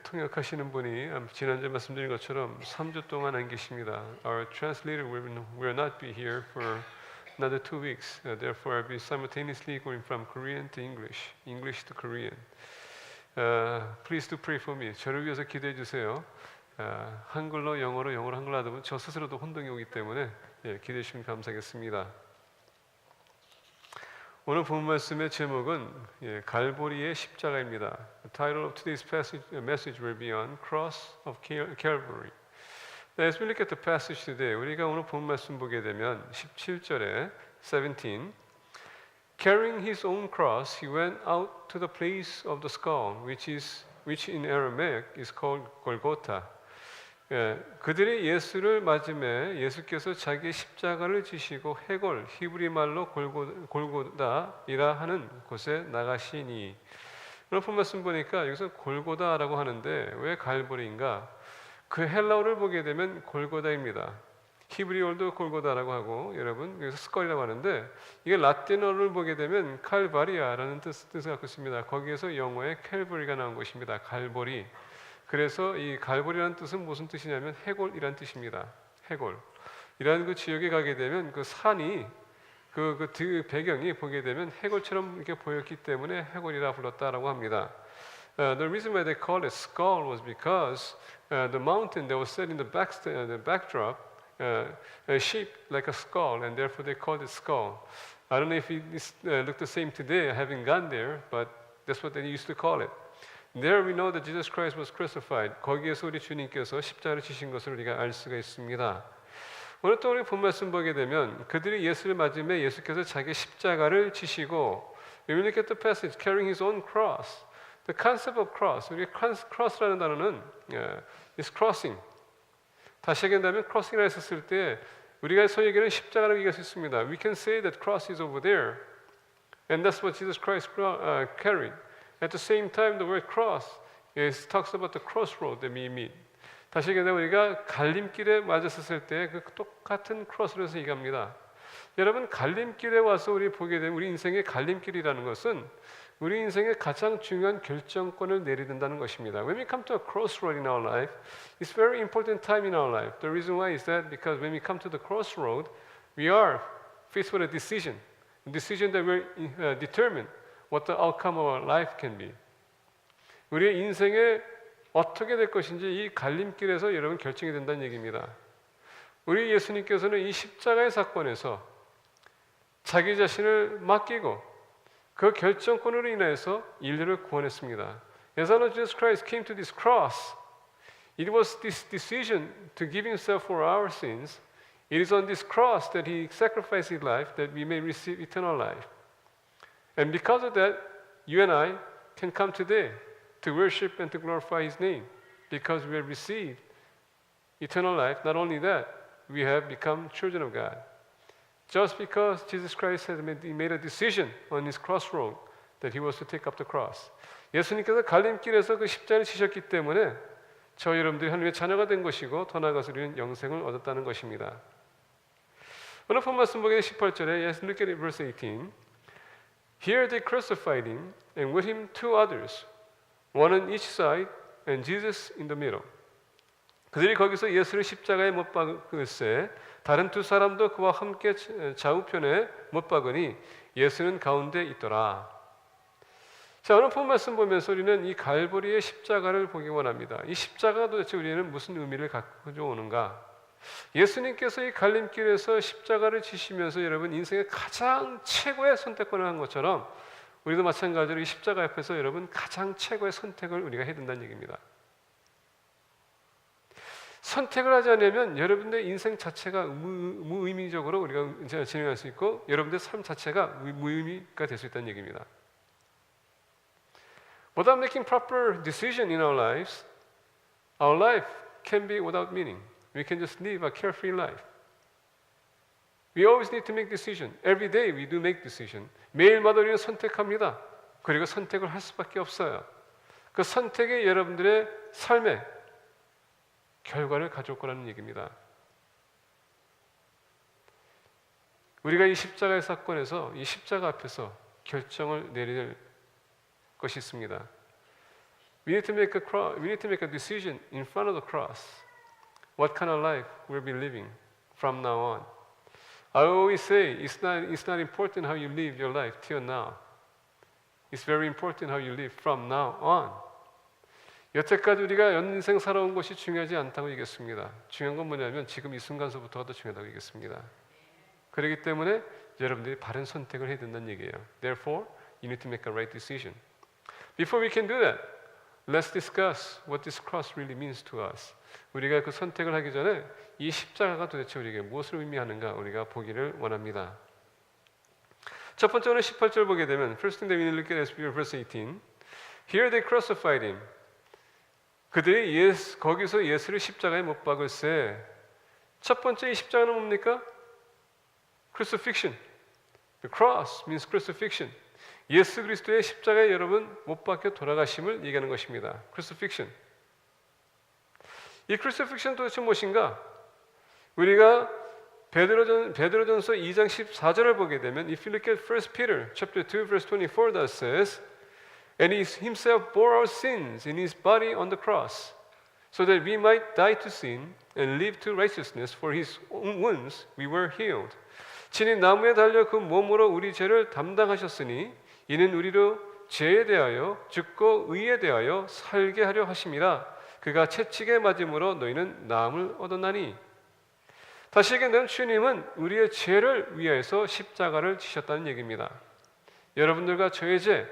통역하시는 분이 지난주에 말씀드린 것처럼 3주 동안 안 계십니다. Our translator will not be here for another 2 weeks. Therefore, I'll be simultaneously going from Korean to English, English to Korean. Please do pray for me. 저를 위해서 기도해 주세요. 한글로 영어로, 영어로 한글로 하다 보면 저 스스로도 혼동이 오기 때문에 기도해 주시면 감사하겠습니다. 오늘 본 말씀의 제목은 갈보리의 십자가입니다. The title of today's message will be on Cross of Calvary. As we look at the passage today, 우리가 오늘 본 말씀 보게 되면 17절에 17 Carrying his own cross, he went out to the place of the skull, which in Aramaic is called Golgotha. 그들이 예수를 맞음에 예수께서 자기의 십자가를 지시고 해골, 히브리 말로 골고다이라 하는 곳에 나가시니. 오늘 본 말씀 보니까 여기서 골고다라고 하는데 왜 갈보리인가? 그 헬라어를 보게 되면 골고다입니다. 히브리어도 골고다라고 하고 여러분 여기서 스컬이라고 하는데 이게 라틴어를 보게 되면 칼바리아라는 뜻을 갖고 있습니다. 거기에서 영어에 캘버리가 나온 것입니다. 갈보리. 그래서 이 갈보리라는 뜻은 무슨 뜻이냐면 해골이라는 뜻입니다. 해골이라는 그 지역에 가게 되면 그 산이 그 배경이 보게 되면 해골처럼 이렇게 보였기 때문에 해골이라 불렀다라고 합니다. The reason why they called it skull was because the mountain that was set in the backdrop shaped like a skull, and therefore they called it skull. I don't know if it looked the same today. I haven't gone there, but that's what they used to call it. There we know that Jesus Christ was crucified. 거기에서 우리 주님께서 십자가를 지신 것을 우리가 알 수가 있습니다. 오늘 또 우리 본 말씀 보게 되면 그들이 예수를 맞으며 예수께서 자기 십자가를 지시고 When we look at the passage, carrying his own cross. The concept of cross, 우리 cross라는 단어는 is crossing. 다시 얘기한다면 crossing이라 했었을 때 우리가 소위 얘기하는 십자가라고 얘기할 수 있습니다. We can say that cross is over there, and that's what Jesus Christ carried. At the same time, the word cross talks about the crossroad that we meet. 다시 얘기하면 우리가 갈림길에 맞았을 때 그 똑같은 크로스를 해서 얘기합니다. 여러분 갈림길에 와서 우리 보게 되면 우리 인생의 갈림길이라는 것은 우리 인생의 가장 중요한 결정권을 내리는다는 것입니다. When we come to a crossroad in our life, it's very important time in our life. The reason why is that because when we come to the crossroad, we are faced with a decision that will determine what the outcome of our life can be. 우리의 인생에 어떻게 될 것인지 이 갈림길에서 여러분 결정이 된다는 얘기입니다. 우리 예수님께서는 이 십자가의 사건에서 자기 자신을 맡기고 그 결정권으로 인해서 인류를 구원했습니다. As our Lord Jesus Christ came to this cross, it was this decision to give himself for our sins. It is on this cross that he sacrificed his life that we may receive eternal life. And because of that, you and I can come today to worship and to glorify his name because we have received eternal life. Not only that, we have become children of God. Just because Jesus Christ has made a decision on his crossroad that he was to take up the cross. 예수님께서 갈림길에서 그 십자가를 지셨기 때문에 저 여러분들이 하나님의 자녀가 된 것이고 더 나아가서 우리는 영생을 얻었다는 것입니다. 오늘 본 말씀 보게 18절에 Yes, look at it, verse 18. Here they crucified him, and with him 2 others, one on each side, and Jesus in the middle. 그들이 거기서 예수를 십자가에 못 박을세 다른 2 사람도 그와 함께 좌우편에 못 박으니 예수는 가운데 있더라. 자, 오늘 본 말씀 보면서 우리는 이 갈보리의 십자가를 보기 원합니다. 이 십자가가 도대체 우리는 무슨 의미를 갖고 오는가? 예수님께서 이 갈림길에서 십자가를 지시면서 여러분 인생의 가장 최고의 선택권을 한 것처럼 우리도 마찬가지로 이 십자가 앞에서 여러분 가장 최고의 선택을 우리가 해야 된다는 얘기입니다. 선택을 하지 않으면 여러분들의 인생 자체가 무의미적으로 우리가 진행할 수 있고 여러분들의 삶 자체가 무의미가 될 수 있다는 얘기입니다. Without making proper decision in our life can be without meaning. We can just live a carefree life. We always need to make decision. Every day we do make decision. 매일마다 우리는 선택합니다. 그리고 선택을 할 수밖에 없어요. 그 선택이 여러분들의 삶에 결과를 가져올 거라는 얘기입니다. 우리가 이 십자가의 사건에서 이 십자가 앞에서 결정을 내릴 것이 있습니다. We need to make a decision in front of the cross. What kind of life we'll be living from now on. I always say it's not important how you live your life till now. It's very important how you live from now on. 여태까지 우리가 인생 살아온 것이 중요하지 않다고 얘기했습니다. 중요한 건 뭐냐면 지금 이 순간서부터가 더 중요하다고 얘기했습니다. 그렇기 때문에 여러분들이 바른 선택을 해야 된다는 얘기예요. Therefore, you need to make a right decision. Before we can do that, let's discuss what this cross really means to us. 우리가 그 선택을 하기 전에 이 십자가가 도대체 우리에게 무엇을 의미하는가 우리가 보기를 원합니다. 첫 번째는 18절 보게 되면 First thing that we look at is verse 18. Here they crucified him. 그들이 거기서 예수를 십자가에 못 박을세. 첫 번째 이 십자가는 뭡니까? Crucifixion. The cross means crucifixion. 예수 그리스도의 십자가에 여러분 못 박혀 돌아가심을 얘기하는 것입니다. Crucifixion. 이 crucifixion 도대체 무엇인가? 우리가 베드로전서 2장 14절을 보게 되면 If you look at 1 Peter chapter 2 verse 24 that says And he himself bore our sins in his body on the cross so that we might die to sin and live to righteousness for his wounds we were healed. 친히 나무에 달려 그 몸으로 우리 죄를 담당하셨으니 이는 우리로 죄에 대하여 죽고 의에 대하여 살게 하려 하심이라. 그가 채찍에 맞음으로 너희는 나음을 얻었나니. 다시 얘기하면 주님은 우리의 죄를 위하여서 십자가를 지셨다는 얘기입니다. 여러분들과 저의 죄,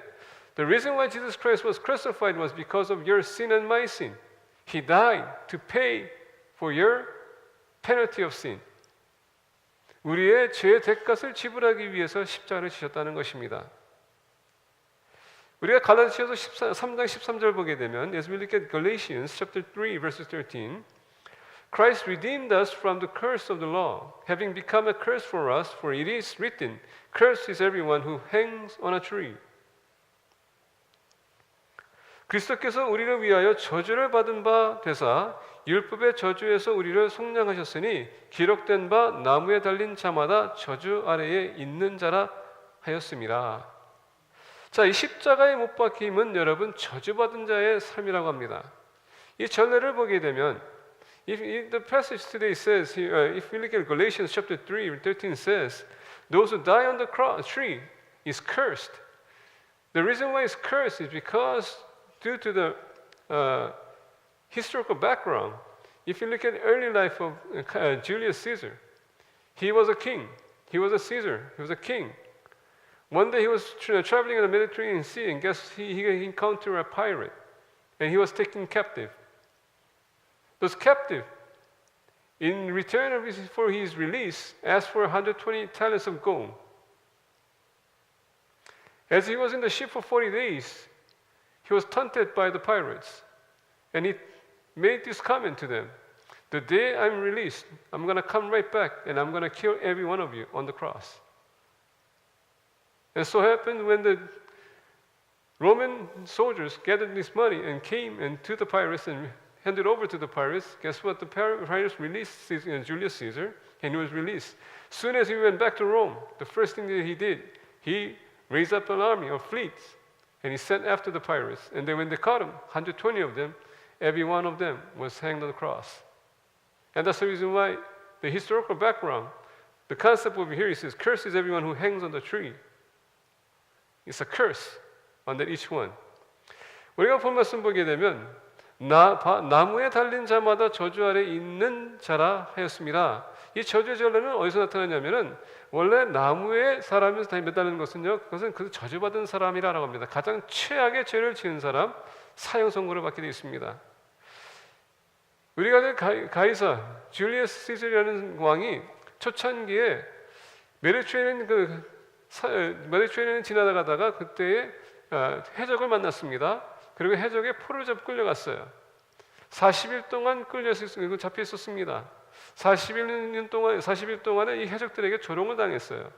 The reason why Jesus Christ was crucified was because of your sin and my sin. He died to pay for your penalty of sin. 우리의 죄의 대값을 지불하기 위해서 십자가를 지셨다는 것입니다. 우리가 갈라디아서 3장 13절 보게 되면 As we look at Galatians chapter 3 verses 13 Christ redeemed us from the curse of the law, having become a curse for us, for it is written, Cursed is everyone who hangs on a tree. 그리스도께서 우리를 위하여 저주를 받은 바 되사 율법의 저주에서 우리를 속량하셨으니 기록된 바 나무에 달린 자마다 저주 아래에 있는 자라 하였습니다. 자, 이 십자가에 못 박힘은 여러분 저주받은 자의 삶이라고 합니다. 이 전례를 보게 되면 If the passage today says, if we look at Galatians chapter 3, 13 says, those who die on the tree is cursed. The reason why it's cursed is because due to the historical background. If you look at early life of Julius Caesar, he was a king. He was a Caesar. He was a king. One day he was traveling in the Mediterranean Sea, and he encountered a pirate, and he was taken captive. Those captive, in return for his release, asked for 120 talents of gold. As he was in the ship for 40 days, he was taunted by the pirates, and he made this comment to them: the day I'm released, I'm going to come right back, and I'm going to kill every one of you on the cross. And so happened when the Roman soldiers gathered this money and came and to the pirates and handed over to the pirates. Guess what? The pirates released Julius Caesar, and he was released. Soon as he went back to Rome, the first thing that he did, he raised up an army of fleets, and he sent after the pirates. And then when they caught him, 120 of them, every one of them was hanged on the cross. And that's the reason why the historical background, the concept over here, he says, "Cursed is everyone who hangs on the tree." It's a curse on each one. 우리가 본 말씀 보게 되면 나무에 달린 자마다 저주 아래 있는 자라 하였습니다. 이 저주의 전례는 어디서 나타나냐면은 원래 나무에 사람이 매달리는 것은요, 그것은 그 저주받은 사람이라고 합니다. 가장 최악의 죄를 지은 사람 사형 선고를 받게 되어 있습니다. 우리가 가이사 줄리어스 시저라는 왕이 초창기에 메디트레니언 지나가다가 그때에 해적을 만났습니다. 그리고 해적에 포를 잡고 끌려갔어요. 40일 동안 잡혀 있었습니다. 40일 동안에 이 해적들에게 조롱을 당했어요.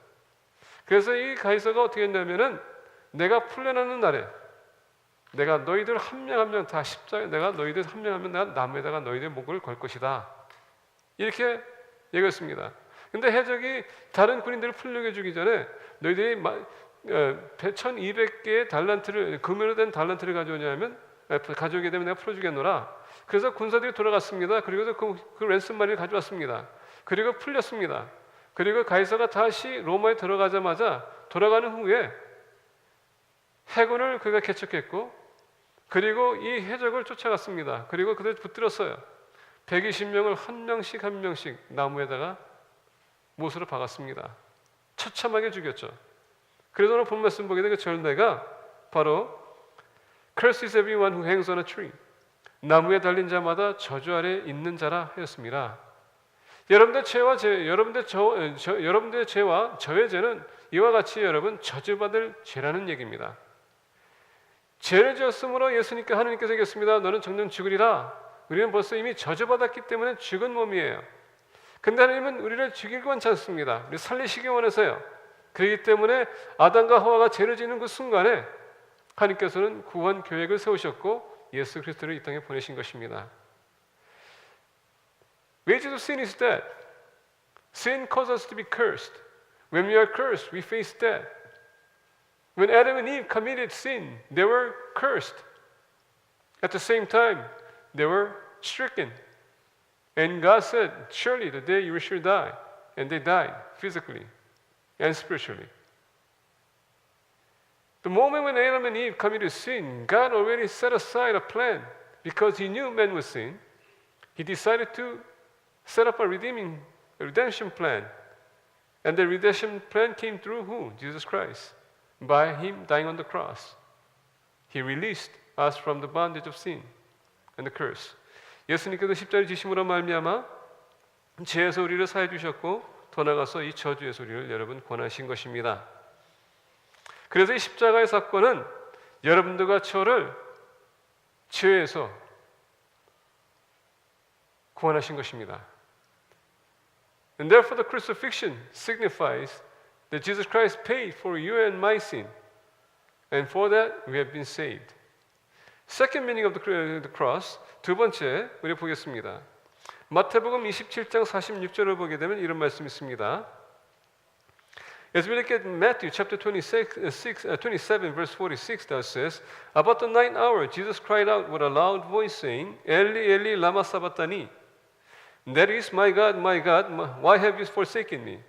그래서 이 가이사가 어떻게 했냐면은 내가 풀려나는 날에 내가 너희들 한 명 한 명 다 십자가에 내가 너희들 한 명 한 명 내가 나무에다가 너희들 목을 걸 것이다. 이렇게 얘기했습니다. 근데 해적이 다른 군인들을 풀려게 주기 전에 너희들이 1200개의 달란트를 금으로 된 달란트를 가져오냐면 가져오게 되면 내가 풀어주겠노라. 그래서 군사들이 돌아갔습니다. 그리고 그 랜섬 마니를 가져왔습니다. 그리고 풀렸습니다. 그리고 가이사가 다시 로마에 들어가자마자 돌아가는 후에 해군을 그가 개척했고, 그리고 이 해적을 쫓아갔습니다. 그리고 그들 붙들었어요. 120명을 한 명씩 나무에다가 못으로 박았습니다. 처참하게 죽였죠. 그래서 오늘 본 말씀 보게 되면 그 절뇌가 바로 Curse is everyone who hangs on a tree. 나무에 달린 자마다 저주 아래 있는 자라 하였습니다. 여러분들의 죄와 저의 죄는 이와 같이 여러분 저주받을 죄라는 얘기입니다. 죄를 지었으므로 예수님께 하나님께서 얘기했습니다. 너는 정녕 죽으리라. 우리는 벌써 이미 저주받았기 때문에 죽은 몸이에요. 근데 하나님은 우리를 죽이기 원치 않습니다. 우리 살리시기 원해서요. 그렇기 때문에 아담과 하와가 죄를 지는 그 순간에 하나님께서는 구원 계획을 세우셨고 예수 그리스도를 이 땅에 보내신 것입니다. Wages of sin is death. Sin causes us to be cursed. When we are cursed, we face death. When Adam and Eve committed sin, they were cursed. At the same time, they were stricken. And God said, surely the day you shall die. And they died physically and spiritually. The moment when Adam and Eve committed sin, God already set aside a plan because He knew man would sin. He decided to set up a redemption plan. And the redemption plan came through who? Jesus Christ. By Him dying on the cross. He released us from the bondage of sin and the curse. 예수님께서 십자가를 지심으로 말미암아 죄에서 우리를 사해 주셨고 더 나아가서 이 저주의 소리를 여러분 권하신 것입니다. 그래서 이 십자가의 사건은 여러분들과 저를 죄에서 구원하신 것입니다. And therefore the crucifixion signifies that Jesus Christ paid for you and my sin. And for that we have been saved. Second meaning of the cross, 두 번째 우리 보겠습니다. 마태복음 27장 46절을 보게 되면 이런 말씀이 있습니다. As we look at Matthew chapter 27 verse 46 that says, About the ninth hour Jesus cried out with a loud voice saying, Eli, Eli, lama sabachthani. That is, my God, why have you forsaken me?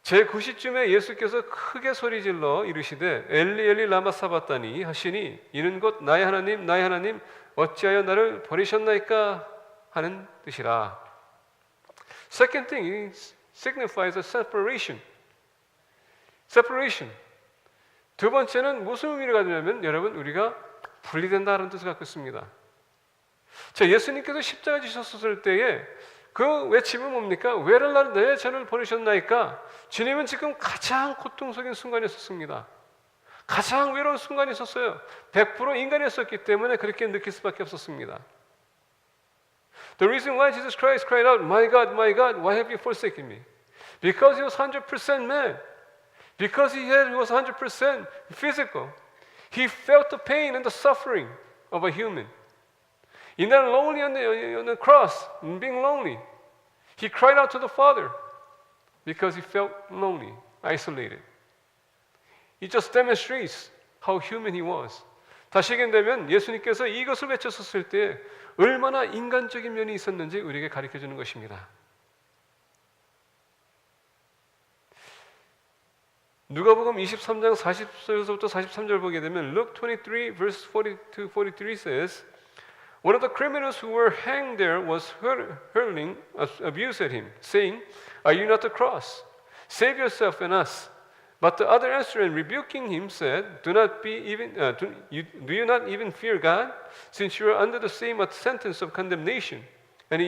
제9시쯤에 예수께서 크게 소리질러 이르시되 엘리 엘리 라마 사바다니 하시니 이는 곧 나의 하나님 어찌하여 나를 버리셨나이까 하는 뜻이라. Second thing, it signifies a separation. 두 번째는 무슨 의미를 가지냐면 여러분 우리가 분리된다는 뜻을 갖고 있습니다. 자, 예수님께서 십자가 지셨을 때에 그 외침은 뭡니까? 왜를 내 죄를 버리셨나이까? 주님은 지금 가장 고통스러운 순간이었습니다. 가장 외로운 순간이 있었어요. 100% 인간이었기 때문에 그렇게 느낄 수밖에 없었습니다. The reason why Jesus Christ cried out, my God, why have you forsaken me? Because He was 100% man. Because He was 100% physical. He felt the pain and the suffering of a human. In that lonely on the cross, being lonely, He cried out to the Father because He felt lonely, isolated. It just demonstrates how human He was. 다시 얘기하면 예수님께서 이것을 외쳤었을 때 얼마나 인간적인 면이 있었는지 우리에게 가르쳐주는 것입니다. 누가복음 23장 40절부터 43절 보게 되면 Luke 23 verse 42-43 says, One of the criminals who were hanged there was hurling abuse at him, saying, Are you not the cross? Save yourself and us. But the other answering, rebuking him, said, Do you not even fear God, since you are under the same sentence of condemnation? And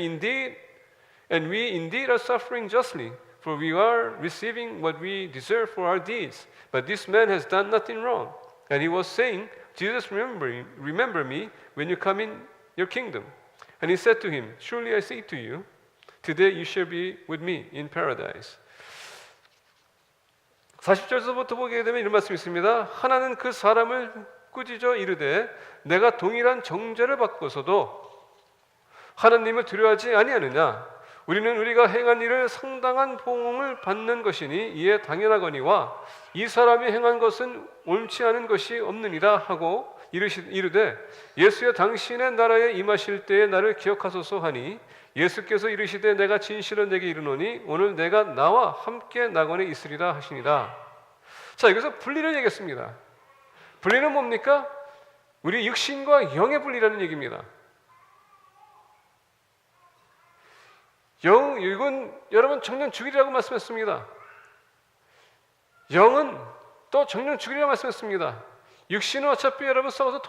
we indeed are suffering justly, for we are receiving what we deserve for our deeds. But this man has done nothing wrong. And he was saying, Jesus, remember me when you come in your kingdom. And he said to him, Surely I say to you, today you shall be with me in paradise. 40절서부터 보게 되면 이런 말씀이 있습니다. 하나는 그 사람을 꾸짖어 이르되 내가 동일한 정죄를 받고서도 하나님을 두려워하지 아니하느냐. 우리는 우리가 행한 일을 상당한 보응을 받는 것이니 이에 당연하거니와 이 사람이 행한 것은 옳지 않은 것이 없느니라 하고 이르되 예수여 당신의 나라에 임하실 때에 나를 기억하소서 하니 예수께서 이르시되 내가 진실로 내게 이르노니 오늘 내가 나와 함께 낙원에 있으리라 하시니라. 자, 여기서 분리를 얘기했습니다. 분리는 뭡니까? 우리 육신과 영의 분리라는 얘기입니다. 이건 여러분 정령 죽이라고 말씀했습니다. 영은 또 정령 죽이라고 말씀했습니다. 육신은 어차피 여러분 썩어서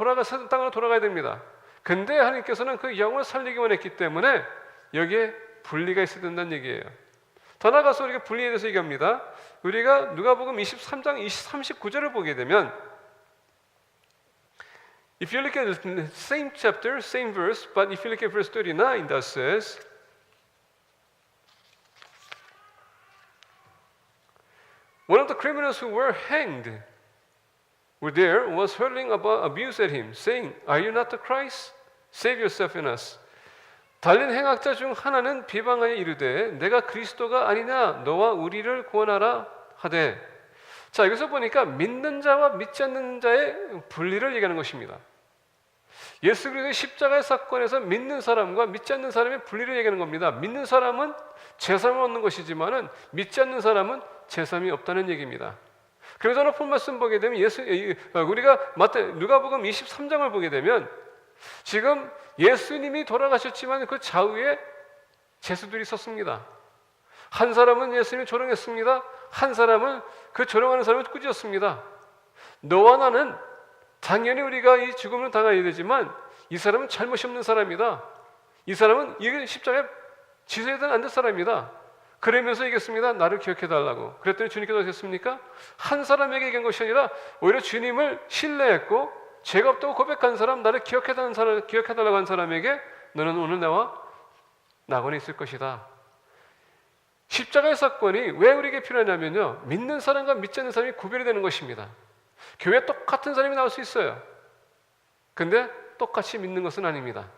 땅으로 돌아가야 됩니다. 근데 하나님께서는 그 영을 살리기 원했기 때문에 여기에 분리가 있어야 된다는 얘기예요. 더 나아가서 우리가 분리에 대해서 얘기합니다. 우리가 누가복음 23장 39절을 보게 되면 If you look at the same chapter, same verse, but if you look at verse 39, that says one of the criminals who were hanged were there was hurling abuse at him, saying, Are you not the Christ? Save yourself and us. 달린 행악자 중 하나는 비방하여 이르되 내가 그리스도가 아니냐 너와 우리를 구원하라 하되. 자, 여기서 보니까 믿는 자와 믿지 않는 자의 분리를 얘기하는 것입니다. 예수 그리스도의 십자가의 사건에서 믿는 사람과 믿지 않는 사람의 분리를 얘기하는 겁니다. 믿는 사람은 제삼을 얻는 것이지만은 믿지 않는 사람은 제삼이 없다는 얘기입니다. 그래서 오늘 본 말씀 보게 되면 우리가 누가복음 23장을 보게 되면 지금 예수님이 돌아가셨지만 그 좌우에 제수들이 섰습니다. 한 사람은 예수님을 조롱했습니다. 한 사람은 그 조롱하는 사람을 꾸짖었습니다. 너와 나는 당연히 우리가 이 죽음을 당해야 되지만 이 사람은 잘못이 없는 사람이다. 이 사람은 이 십자가에 지서해서는 안 될 사람이다. 그러면서 얘기했습니다. 나를 기억해달라고. 그랬더니 주님께서 하셨습니까? 한 사람에게 얘기한 것이 아니라 오히려 주님을 신뢰했고 죄가 없다고 고백한 사람, 나를 기억해달라고 한 사람에게 너는 오늘 나와 낙원에 있을 것이다. 십자가의 사건이 왜 우리에게 필요하냐면요, 믿는 사람과 믿지 않는 사람이 구별이 되는 것입니다. 교회에 똑같은 사람이 나올 수 있어요. 근데 똑같이 믿는 것은 아닙니다.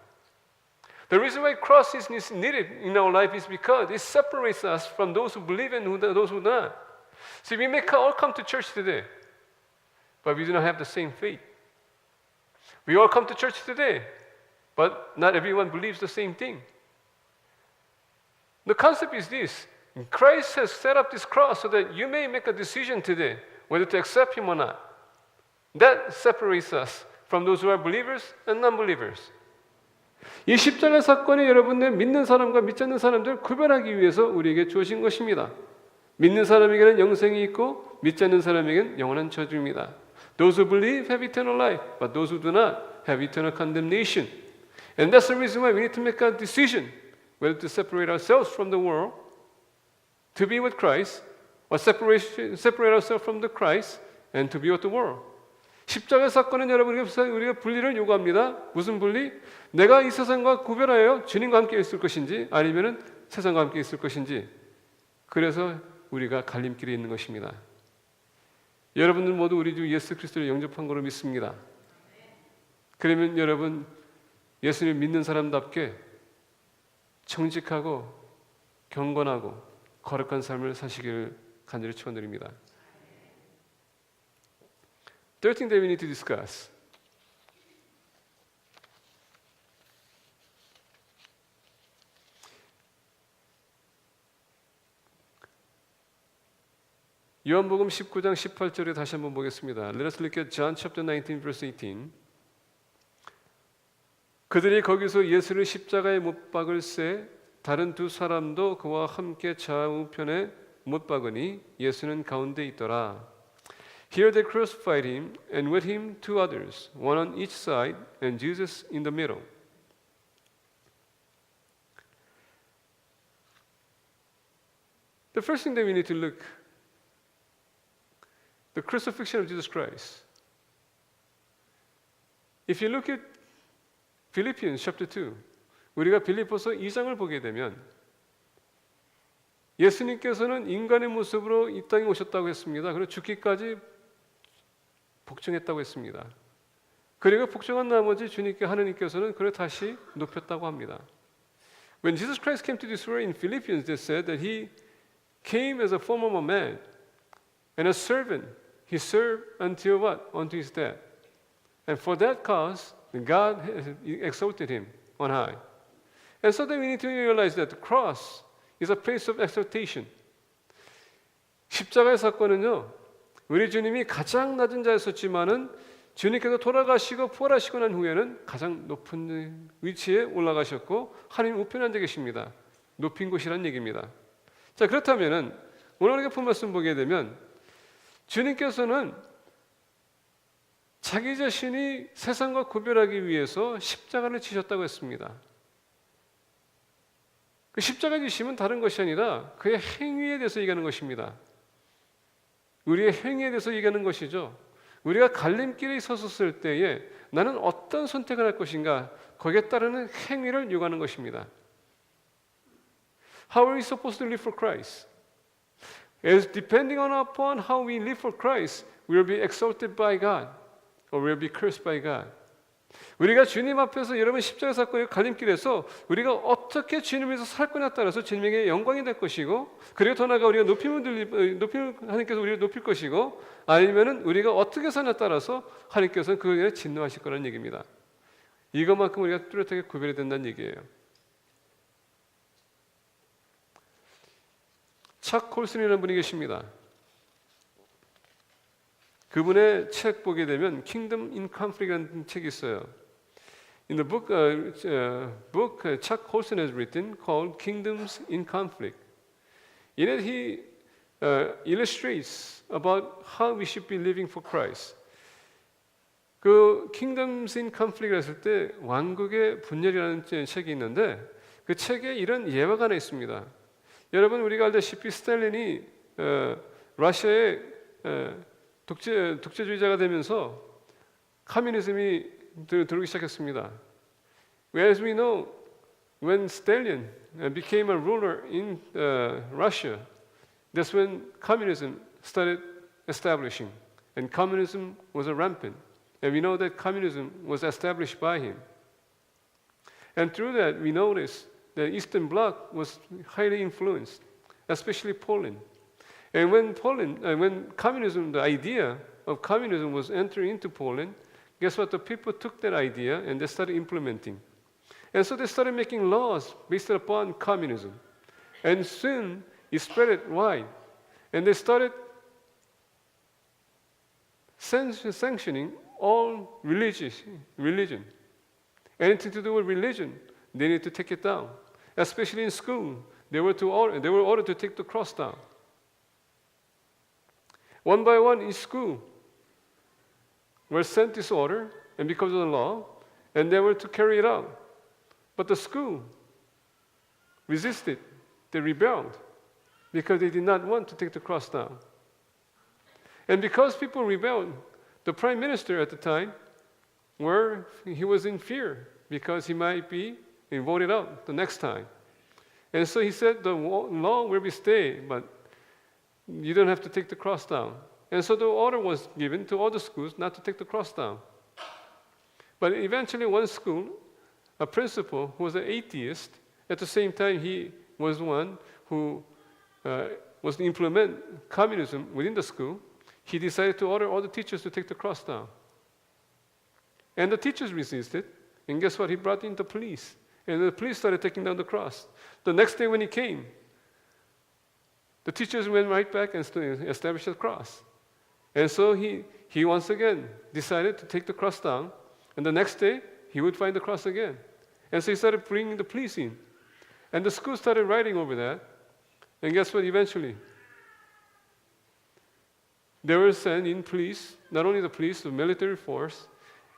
The reason why cross is needed in our life is because it separates us from those who believe and those who do not. See, we may all come to church today, but we do not have the same faith. We all come to church today, but not everyone believes the same thing. The concept is this: Christ has set up this cross so that you may make a decision today whether to accept Him or not. That separates us from those who are believers and non-believers. 이 십자가 사건이 여러분들 믿는 사람과 믿지 않는 사람들을 구별하기 위해서 우리에게 주어진 것입니다. 믿는 사람에게는 영생이 있고 믿지 않는 사람에게는 영원한 저주입니다. Those who believe have eternal life, but those who do not have eternal condemnation. And that's the reason why we need to make a decision whether to separate ourselves from the world to be with Christ, or separate ourselves from the Christ and to be with the world. 십자가 사건은 우리가 분리를 요구합니다. 무슨 분리? 내가 이 세상과 구별하여 주님과 함께 있을 것인지 아니면은 세상과 함께 있을 것인지. 그래서 우리가 갈림길에 있는 것입니다. 여러분들 모두 우리 주 예수 그리스도를 영접한 거로 믿습니다. 그러면 여러분 예수님을 믿는 사람답게 정직하고 경건하고 거룩한 삶을 사시기를 간절히 축원드립니다. Third thing that we need to discuss. 요한복음 19장 18절에 다시 한번 보겠습니다. Let us look at John chapter 19 verse 18. 그들이 거기서 예수를 십자가에 못 박을새 다른 두 사람도 그와 함께 좌우편에 못 박으니 예수는 가운데 있더라. Here they crucified him, and with him two others, one on each side, and Jesus in the middle. The first thing that we need to look, the crucifixion of Jesus Christ. If you look at Philippians chapter 2, 우리가 빌립보서 2장을 보게 되면 예수님께서는 인간의 모습으로 이 땅에 오셨다고 했습니다. 그리고 죽기까지 복종했다고 했습니다. 그리고 복종한 나머지 주님께 하느님께서는 그를 다시 높였다고 합니다. When Jesus Christ came to this world in Philippians, they said that He came as a form of a man and a servant. He served until what? Unto His death. And for that cause, God has exalted him on high. And so then we need to realize that the cross is a place of exaltation. 십자가의 사건은요, 우리 주님이 가장 낮은 자였었지만은 주님께서 돌아가시고 부활하시고 난 후에는 가장 높은 위치에 올라가셨고 하나님 우편에 앉아 계십니다. 높인 곳이란 얘기입니다. 자, 그렇다면은 오늘 우리가 본 말씀 보게 되면 주님께서는 자기 자신이 세상과 구별하기 위해서 십자가를 지셨다고 했습니다. 그 십자가 지심은 다른 것이 아니라 그의 행위에 대해서 얘기하는 것입니다. 우리의 행위에 대해서 얘기하는 것이죠. 우리가 갈림길에 섰을 때에 나는 어떤 선택을 할 것인가, 거기에 따르는 행위를 요구하는 것입니다. How are we supposed to live for Christ? As depending upon how we live for Christ, we will be exalted by God or we will be cursed by God. 우리가 주님 앞에서 여러분 십자가 사건의 갈림길에서 우리가 어떻게 주님을 위해서 살 거냐에 따라서 주님에게 영광이 될 것이고, 그리고 더 나아가 우리가 하나님께서 우리를 높일 것이고, 아니면은 우리가 어떻게 사냐에 따라서 하나님께서는 그에게 진노하실 거라는 얘기입니다. 이것만큼 우리가 뚜렷하게 구별이 된다는 얘기예요. 차 콜슨이라는 분이 계십니다. 그분의 책 보게 되면 Kingdom in Conflict이라는 책이 있어요. In the book Chuck Colson has written called Kingdoms in Conflict. In it he illustrates about how we should be living for Christ. 그 Kingdoms in Conflict을 했을 때 왕국의 분열이라는 책이 있는데 그 책에 이런 예화가 하나 있습니다. 여러분 우리가 알다시피 스탈린이 러시아의 독재주의자가 되면서 커뮤니즘이 들어오기 시작했습니다. As we know, when Stalin became a ruler in Russia, that's when communism started establishing, and communism was rampant. And we know that communism was established by him. And through that, we notice the Eastern Bloc was highly influenced, especially Poland. And when communism, the idea of communism was entering into Poland, guess what? The people took that idea and they started implementing. And so they started making laws based upon communism. And soon it spread it wide. And they started sanctioning all religion. Anything to do with religion, they need to take it down. Especially in school, they were ordered to take the cross down. One by one in school were sent this order, and because of the law, and they were to carry it out. But the school resisted, they rebelled, because they did not want to take the cross down. And because people rebelled, the prime minister at the time, he was in fear, because he might be voted out the next time. And so he said, the law will be stayed, but you don't have to take the cross down. And so the order was given to all the schools not to take the cross down. But eventually one school, a principal who was an atheist, at the same time he was one who was to implement communism within the school, he decided to order all the teachers to take the cross down. And the teachers resisted, and guess what? He brought in the police. And the police started taking down the cross. The next day when he came, the teachers went right back and established the cross. And so he once again decided to take the cross down. And the next day, he would find the cross again. And so he started bringing the police in. And the school started writing over that. And guess what? Eventually, they were sent in police, not only the police, the military force,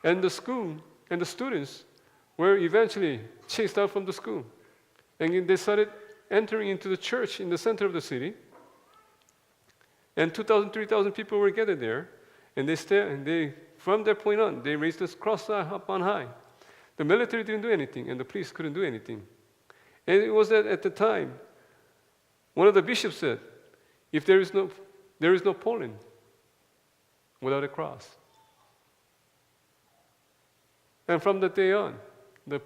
and the school and the students were eventually chased out from the school. And they started entering into the church in the center of the city. And 2,000, 3,000 people were gathered there. And from that point on, they raised this cross up on high. The military didn't do anything, and the police couldn't do anything. And it was that at the time, one of the bishops said, if there is no Poland without a cross. And from that day on, the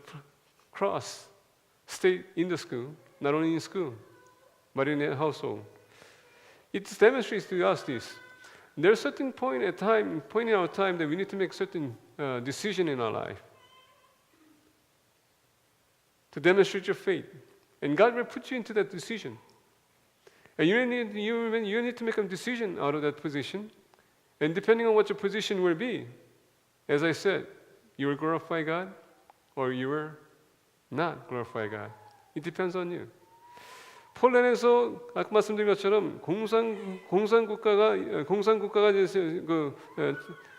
cross stayed in the school, not only in school, but in the household. It demonstrates to us this. there's certain point in our time that we need to make certain decision in our life to demonstrate your faith, and God will put you into that decision. And you need to make a decision out of that position, and depending on what your position will be, as I said, you will glorify God, or you will not glorify God. It depends on you. 폴란드에서 아까 말씀드린 것처럼 공산국가가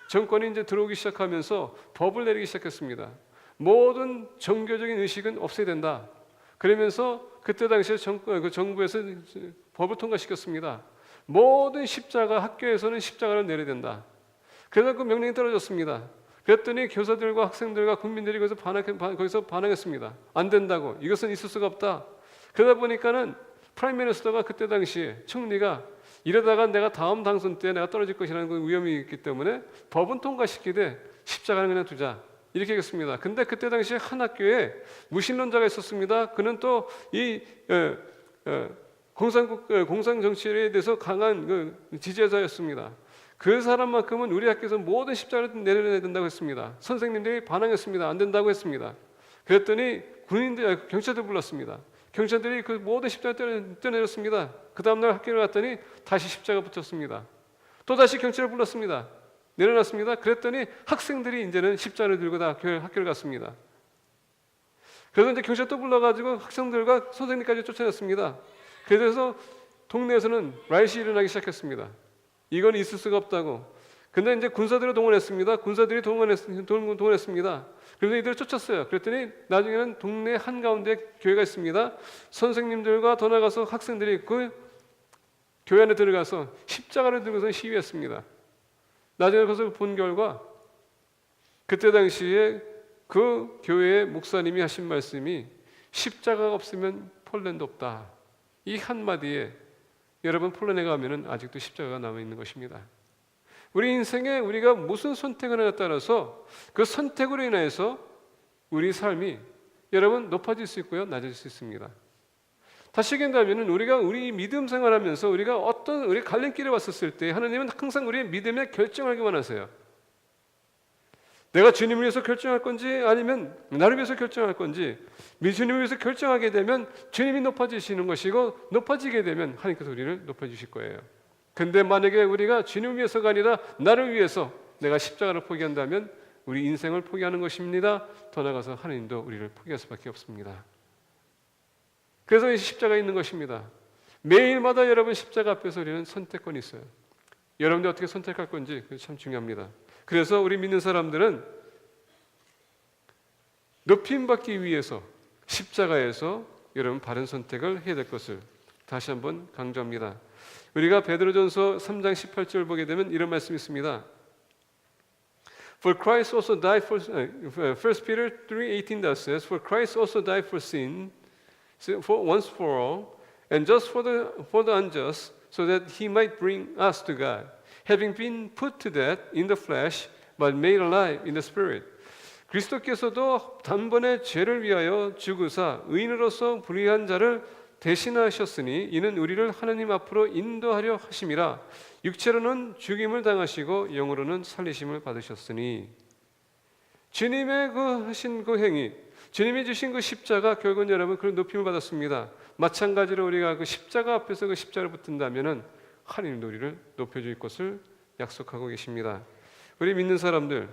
정권이 이제 들어오기 시작하면서 법을 내리기 시작했습니다. 모든 종교적인 의식은 없애야 된다. 그러면서 그때 당시에 정부에서 법을 통과시켰습니다. 모든 십자가 학교에서는 십자가를 내려야 된다. 그래서 그 명령이 떨어졌습니다. 그랬더니 교사들과 학생들과 국민들이 거기서 반항했습니다. 안 된다고. 이것은 있을 수가 없다. 그러다 보니까는 프라임 미니스터가 그때 당시에 총리가 이러다가 내가 다음 당선 때 내가 떨어질 것이라는 위험이 있기 때문에 법은 통과시키되 십자가는 그냥 두자. 이렇게 했습니다. 근데 그때 당시에 한 학교에 무신론자가 있었습니다. 그는 또 이 공산 정치에 대해서 강한 지지자였습니다. 그 사람만큼은 우리 학교에서 모든 십자가를 내려내야 된다고 했습니다. 선생님들이 반항했습니다. 안 된다고 했습니다. 그랬더니 경찰들 불렀습니다. 경찰들이 그 모든 십자가를 떼내렸습니다. 그 다음날 학교를 갔더니 다시 십자가 붙였습니다. 또 다시 경찰을 불렀습니다. 내려놨습니다. 그랬더니 학생들이 이제는 십자가를 들고 다 학교를 갔습니다. 그래서 이제 경찰 또 불러가지고 학생들과 선생님까지 쫓아냈습니다. 그래서 동네에서는 라이엇이 일어나기 시작했습니다. 이건 있을 수가 없다고. 근데 이제 군사들을 동원했습니다. 군사들이 동원했습니다. 그래서 이들을 쫓았어요. 그랬더니 나중에는 동네 한가운데 교회가 있습니다. 선생님들과 더 나가서 학생들이 그 교회 안에 들어가서 십자가를 들고서 시위했습니다. 나중에 그것을 본 결과 그때 당시에 그 교회의 목사님이 하신 말씀이 십자가가 없으면 폴란드 없다. 이 한마디에 여러분 폴란드에 가면은 아직도 십자가가 남아있는 것입니다. 우리 인생에 우리가 무슨 선택을 하냐에 따라서 그 선택으로 인해서 우리 삶이 여러분 높아질 수 있고요, 낮아질 수 있습니다. 다시 얘기한다면 우리 믿음 생활하면서 우리 갈림길에 왔었을 때 하나님은 항상 우리의 믿음에 결정하기 원하세요. 내가 주님을 위해서 결정할 건지 아니면 나를 위해서 결정할 건지, 주님을 위해서 결정하게 되면 주님이 높아지시는 것이고, 높아지게 되면 하나님께서 우리를 높여주실 거예요. 근데 만약에 우리가 주님을 위해서가 아니라 나를 위해서 내가 십자가를 포기한다면 우리 인생을 포기하는 것입니다. 더 나아가서 하나님도 우리를 포기할 수밖에 없습니다. 그래서 이 십자가 있는 것입니다. 매일마다 여러분 십자가 앞에서 우리는 선택권이 있어요. 여러분들 어떻게 선택할 건지 참 중요합니다. 그래서 우리 믿는 사람들은 높임받기 위해서 십자가에서 여러분 바른 선택을 해야 될 것을 다시 한번 강조합니다. 우리가 베드로전서 3장 18절 보게 되면 이런 말씀이 있습니다. For Christ also died for 1 Peter 3:18 that says, For Christ also died for sin once for all, and just for the unjust, so that he might bring us to God, having been put to death in the flesh, but made alive in the spirit. 그리스도께서도 단번에 죄를 위하여 죽으사 의인으로서 불의한 자를 대신하셨으니 이는 우리를 하나님 앞으로 인도하려 하심이라. 육체로는 죽임을 당하시고 영으로는 살리심을 받으셨으니. 주님의 하신 그 행위, 주님이 주신 그 십자가 결국은 여러분 그런 높임을 받았습니다. 마찬가지로 우리가 그 십자가 앞에서 그 십자가를 붙든다면은 하나님도 우리를 높여줄 것을 약속하고 계십니다. 우리 믿는 사람들,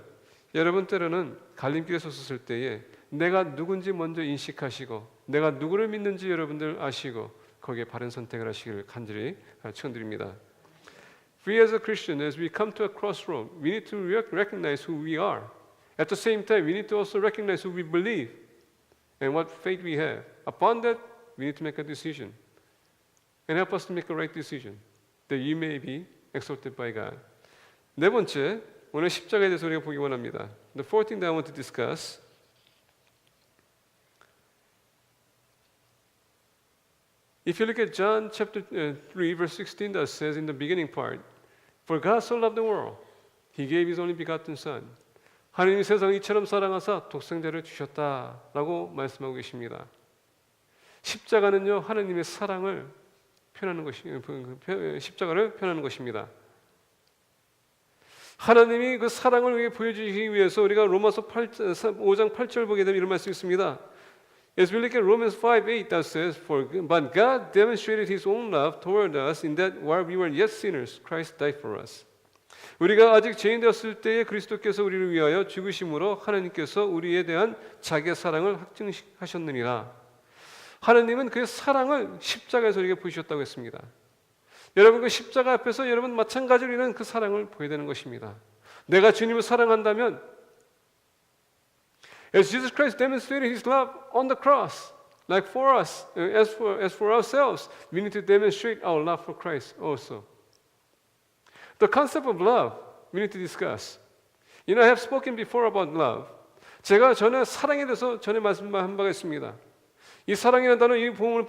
여러분 때로는 갈림길에 섰을 때에 내가 누군지 먼저 인식하시고 내가 누구를 믿는지 여러분들 아시고 거기에 바른 선택을 하시기를 간절히 축원드립니다. We as a Christian, as we come to a crossroad, we need to recognize who we are. At the same time, we need to also recognize who we believe and what faith we have. Upon that, we need to make a decision and help us to make a right decision that you may be exalted by God. 네 번째, 오늘 십자가에 대해서 우리가 보기 원합니다. The fourth thing that I want to discuss, if you look at John chapter 3 verse 16 that says in the beginning part, For God so loved the world, He gave His only begotten Son. 하나님이 세상을 이처럼 사랑하사 독생자를 주셨다라고 말씀하고 계십니다. 십자가는요 하나님의 사랑을 표현하는 것이 십자가를 표현하는 것입니다. 하나님이 그 사랑을 우리에게 보여주시기 위해서 우리가 로마서 5장 8절 보게 되면 이런 말씀이 있습니다. As we look at Romans 5:8 that says, But God demonstrated His own love toward us in that while we were yet sinners, Christ died for us. 우리가 아직 죄인 되었을 때에 그리스도께서 우리를 위하여 죽으심으로 하나님께서 우리에 대한 자기의 사랑을 확증하셨느니라. 하나님은 그의 사랑을 십자가에서 우리에게 보여주셨다고 했습니다. 여러분 그 십자가 앞에서 여러분 마찬가지로 우리는 그 사랑을 보여야 되는 것입니다. 내가 주님을 사랑한다면 As Jesus Christ demonstrated His love on the cross, like for us, as for ourselves, we need to demonstrate our love for Christ also. The concept of love we need to discuss. You know, I have spoken before about love. 제가 전에 사랑에 대해서 전에 말씀한 바가 있습니다. 이 사랑이라는 단어, 이 본문을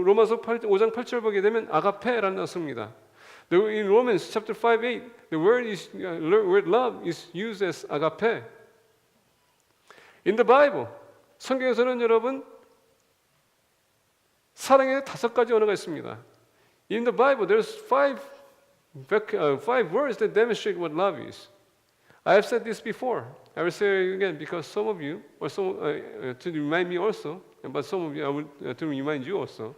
로마서 5장 8절 보게 되면 아가페라는 단어입니다. In Romans chapter 5:8, the word love is used as agape. In the Bible, 성경에서는 여러분 사랑의 5가지 언어가 있습니다. In the Bible, there's five words that demonstrate what love is. I have said this before. I will say it again because some of you, or some, to remind me also, but some of you, I will to remind you also.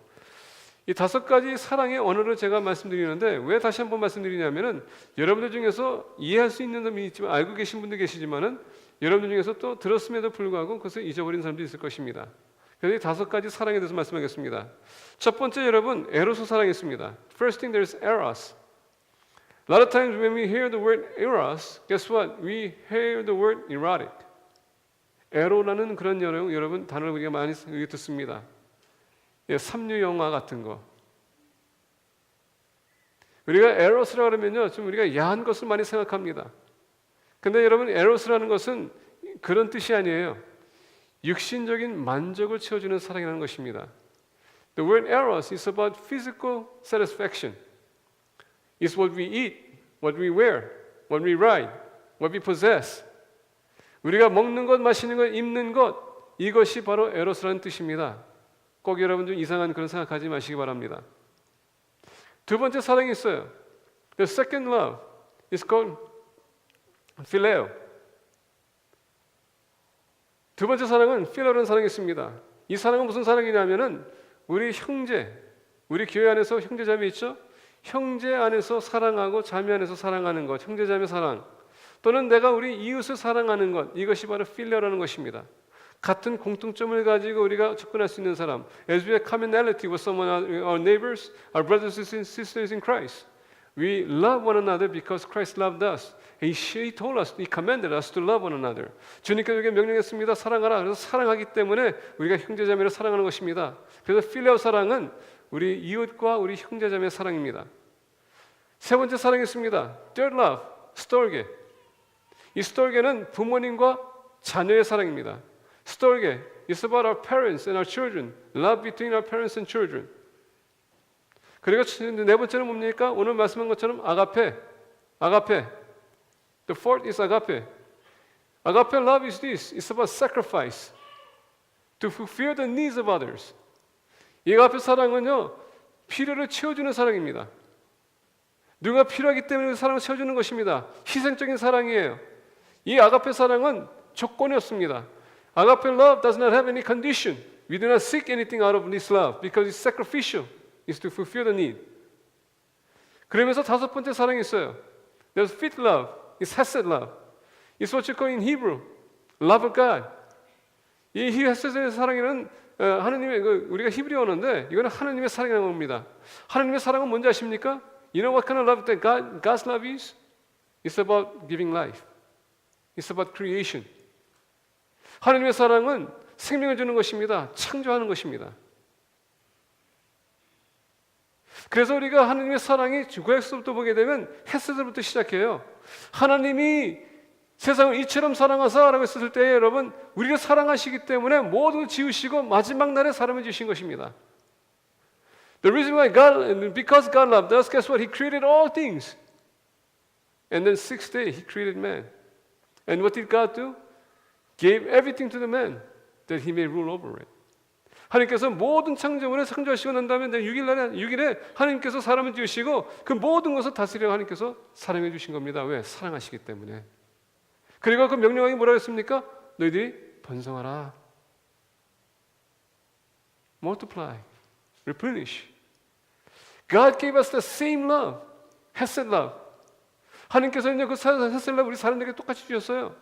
이 5가지 사랑의 언어를 제가 말씀드리는데 왜 다시 한번 말씀드리냐면은 여러분들 중에서 이해할 수 있는 분이 있지만 알고 계신 분도 계시지만은 여러분들 중에서 또 들었음에도 불구하고 그것을 잊어버린 사람도 있을 것입니다. 그래서 이 5가지 사랑에 대해서 말씀하겠습니다. 첫 번째 여러분 에로스 사랑이 있습니다. First thing there's eros. A lot of times when we hear the word eros, guess what? We hear the word erotic. 에로라는 그런 여러분 단어를 우리가 많이 듣습니다. 예, 삼류 영화 같은 거. 우리가 에로스라고 그러면요, 좀 우리가 야한 것을 많이 생각합니다. 근데 여러분 에로스라는 것은 그런 뜻이 아니에요. 육신적인 만족을 채워주는 사랑이라는 것입니다. The word eros is about physical satisfaction. It's what we eat, what we wear, what we ride, what we possess. 우리가 먹는 것, 마시는 것, 입는 것, 이것이 바로 에로스라는 뜻입니다. 꼭 여러분 좀 이상한 그런 생각하지 마시기 바랍니다. 두 번째 사랑이 있어요. The second love is called phileo. 두 번째 사랑은 필레오라는 사랑이 있습니다. 이 사랑은 무슨 사랑이냐면은 우리 형제, 우리 교회 안에서 형제 자매 있죠? 형제 안에서 사랑하고 자매 안에서 사랑하는 것, 형제 자매 사랑. 또는 내가 우리 이웃을 사랑하는 것, 이것이 바로 필레오라는 것입니다. 같은 공통점을 가지고 우리가 접근할 수 있는 사람. As we have commonality with someone, our neighbors, our brothers and sisters in Christ. We love one another because Christ loved us. He told us, He commanded us to love one another. 주님께서 우리에게 명령했습니다. 사랑하라. 그래서 사랑하기 때문에 우리가 형제자매를 사랑하는 것입니다. 그래서 필레오 사랑은 우리 이웃과 우리 형제자매의 사랑입니다. 세 번째 사랑이 있습니다. Third love, 스톨게. 이 스톨게는 부모님과 자녀의 사랑입니다. 스톨게, it's about our parents and our children. Love between our parents and children. 그리고 네 번째는 뭡니까? 오늘 말씀한 것처럼 아가페. The fourth is agape. Agape love is this. It's about sacrifice. To fulfill the needs of others. 이 아가페 사랑은요, 필요를 채워주는 사랑입니다. 누가 필요하기 때문에 그 사랑을 채워주는 것입니다. 희생적인 사랑이에요. 이 아가페 사랑은 조건이 없습니다. Agape love does not have any condition. We do not seek anything out of this love because it's sacrificial. It's to fulfill the need. 그러면서 다섯 번째 사랑이 있어요. There's fifth love. It's hesed love. It's what you call in Hebrew, love of God. 이 헤세드의 사랑에는 하나님의 우리가 히브리 언어인데 이거는 하나님의 사랑이라는 겁니다. 하나님의 사랑은 뭔지 아십니까? You know what kind of love that God's love is? It's about giving life. It's about creation. 하나님의 사랑은 생명을 주는 것입니다. 창조하는 것입니다. 그래서 우리가 하나님의 사랑이 구약서부터 보게 되면 헤세드부터 시작해요. 하나님이 세상을 이처럼 사랑하사라고 했을 때 여러분 우리를 사랑하시기 때문에 모든 걸 지으시고 마지막 날에 사람을 주신 것입니다. The reason why because God loved us, guess what? He created all things. And then sixth day He created man. And what did God do? Gave everything to the man that he may rule over it. 하나님께서 모든 창조물을 창조하시고 난 다음에 6일에 하나님께서 사람을 지으시고 그 모든 것을 다스리려 하나님께서 사랑해 주신 겁니다. 왜? 사랑하시기 때문에. 그리고 그 명령하기 뭐라고 했습니까? 너희들이 번성하라, multiply, replenish. God gave us the same love, hesed love. 하나님께서는 그 hesed love 우리 사람들에게 똑같이 주셨어요.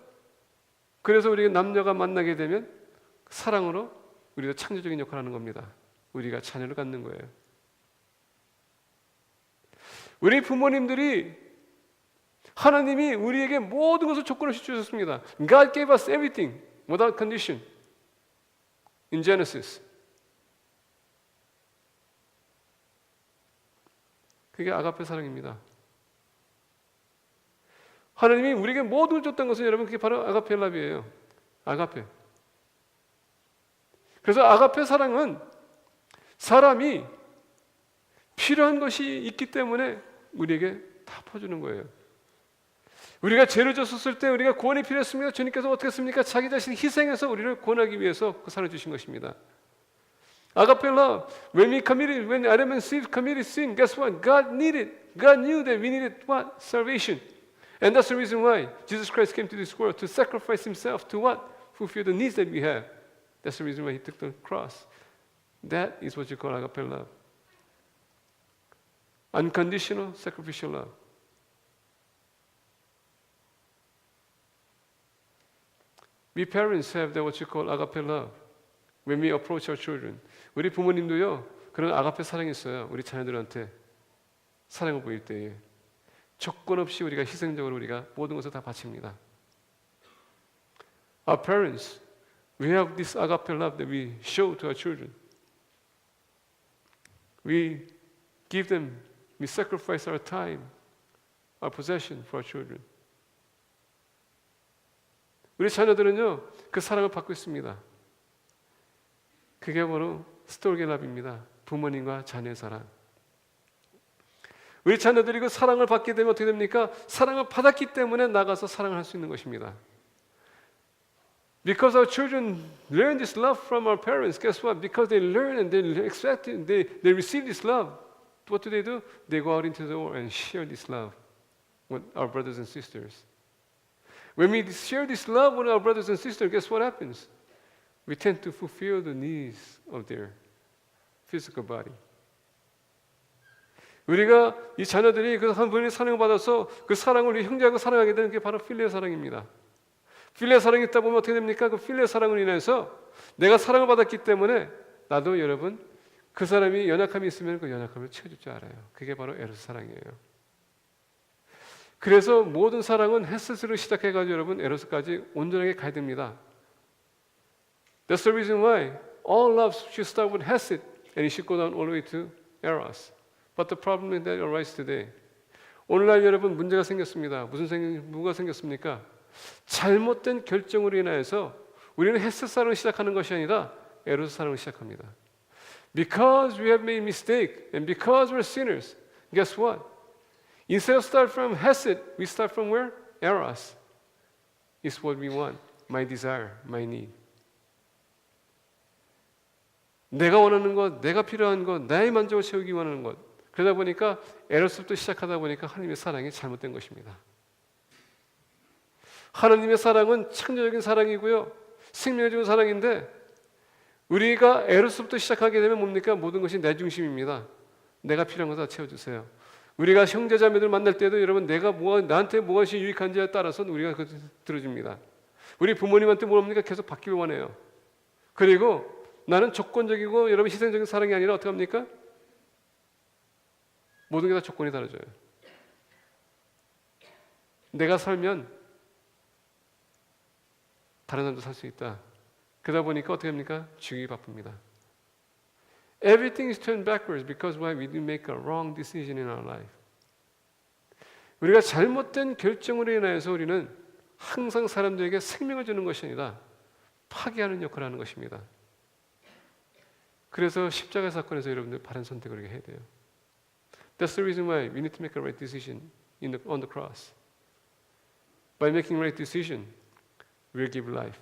그래서 우리가 남녀가 만나게 되면 사랑으로 우리가 창조적인 역할을 하는 겁니다. 우리가 자녀를 갖는 거예요. 우리 부모님들이 하나님이 우리에게 모든 것을 조건 없이 주셨습니다. God gave us everything without condition. In Genesis. 그게 아가페 사랑입니다. 하나님이 우리에게 모든 걸 줬던 것은 여러분 그게 바로 아가페 랍이에요. 아가페. 그래서 아가페 사랑은 사람이 필요한 것이 있기 때문에 우리에게 다 퍼주는 거예요. 우리가 죄를 졌었을 때 우리가 구원이 필요했습니다. 주님께서 어떻게 했습니까? 자기 자신을 희생해서 우리를 구원하기 위해서 그 사랑을 주신 것입니다. Agape love. When Adam and Eve committed sin, guess what? God knew that we needed what? Salvation. And that's the reason why Jesus Christ came to this world to sacrifice himself to what? Fulfill the needs that we have. That's the reason why he took the cross. That is what you call agape love. Unconditional sacrificial love. We parents have that what you call agape love. When we approach our children. 우리 부모님도요 그런 아가페 사랑이 있어요. 우리 자녀들한테 사랑을 보일 때에 조건 없이 우리가 희생적으로 우리가 모든 것을 다 바칩니다. Our parents, we have this agape love that we show to our children. We give them, we sacrifice our time, our possession for our children. 우리 자녀들은요 그 사랑을 받고 있습니다. 그게 바로 스톨게랍입니다. 부모님과 자녀의 사랑. 우리 자녀들이 그 사랑을 받게 되면 어떻게 됩니까? 사랑을 받았기 때문에 나가서 사랑을 할 수 있는 것입니다. Because our children learn this love from our parents, guess what? Because they learn and they expect it, they receive this love. What do? They go out into the world and share this love with our brothers and sisters. When we share this love with our brothers and sisters, guess what happens? We tend to fulfill the needs of their physical body. 우리가 이 자녀들이 그 한 분의 사랑을 받아서 그 사랑을 우리 형제하고 사랑하게 되는 게 바로 필레 사랑입니다. 필레 사랑이 있다 보면 어떻게 됩니까? 그 필레 사랑을 인해서 내가 사랑을 받았기 때문에 나도 여러분 그 사람이 연약함이 있으면 그 연약함을 채워줄 줄 알아요. 그게 바로 에로스 사랑이에요. 그래서 모든 사랑은 헤세스로 시작해가지고 여러분 에로스까지 온전하게 가야 됩니다. That's the reason why all love should start with hesed and it should go down all the way to eros. But the problem is that arises today. 오늘날 여러분 문제가 생겼습니다. 뭐가 생겼습니까? 잘못된 결정으로 인하여서 우리는 헤세스 사랑을 시작하는 것이 아니라 에로스 사랑을 시작합니다. Because we have made mistake and because we're sinners, guess what? Instead of start from hesed, we start from where? Eros. It's what we want, my desire, my need. 내가 원하는 것, 내가 필요한 것, 나의 만족을 채우기 원하는 것. 그러다 보니까 에로스부터 시작하다 보니까 하나님의 사랑이 잘못된 것입니다. 하나님의 사랑은 창조적인 사랑이고요. 생명적인 사랑인데 우리가 에로스부터 시작하게 되면 뭡니까? 모든 것이 내 중심입니다. 내가 필요한 거 다 채워주세요. 우리가 형제자매들 만날 때도 여러분 나한테 무엇이 유익한지에 따라서 우리가 그것을 들어줍니다. 우리 부모님한테 뭡니까? 계속 받기를 원해요. 그리고 나는 조건적이고 여러분 희생적인 사랑이 아니라 어떻게 합니까? 모든 게 다 조건이 달라져요. 내가 살면 다른 사람도 살 수 있다. 그러다 보니까 어떻게 합니까? 죽이기 바쁩니다. Everything is turned backwards because why? We didn't make a wrong decision in our life. 우리가 잘못된 결정으로 인하여서 우리는 항상 사람들에게 생명을 주는 것이 아니라 파괴하는 역할을 하는 것입니다. 그래서 십자가 사건에서 여러분들 바른 선택을 해야 돼요. That's the reason why we need to make a right decision on the cross. By making right decision, we'll give life.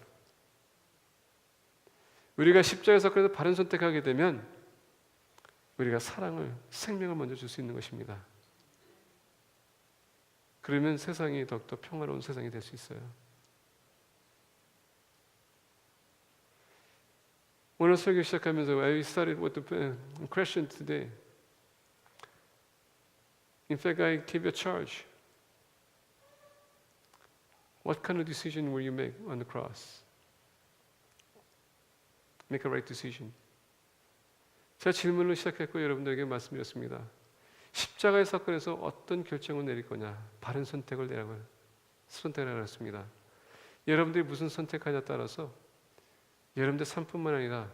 우리가 십자가의 사건에서 바른 선택하게 되면 우리가 사랑을, 생명을 먼저 줄 수 있는 것입니다. 그러면 세상이 더욱더 평화로운 세상이 될 수 있어요. 오늘 설교 시작하면서 I started with the question today. In fact, I gave you a charge. What kind of decision will you make on the cross? Make a right decision. 제가 질문을 시작했고 여러분들에게 말씀드렸습니다. 십자가의 사건에서 어떤 결정을 내릴 거냐? 바른 선택을 내라고 선택을 했습니다. 여러분들이 무슨 선택하냐에 따라서 여러분들 삶뿐만 아니라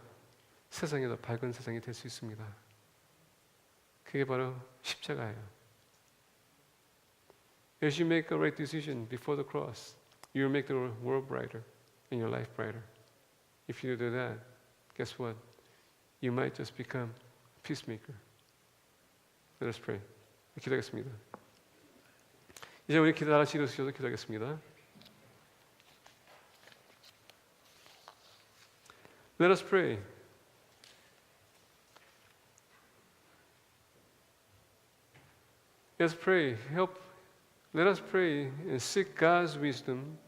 세상에 더 밝은 세상이 될 수 있습니다. 그게 바로 십자가예요. As you make a right decision before the cross, you will make the world brighter and your life brighter. If you do that, guess what? You might just become a peacemaker. Let us pray. 기도하겠습니다. 이제 우리 기도 다시 일어서셔서 기도하겠습니다. Let us pray. Let's pray. Let us pray and seek God's wisdom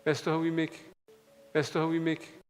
as to how we make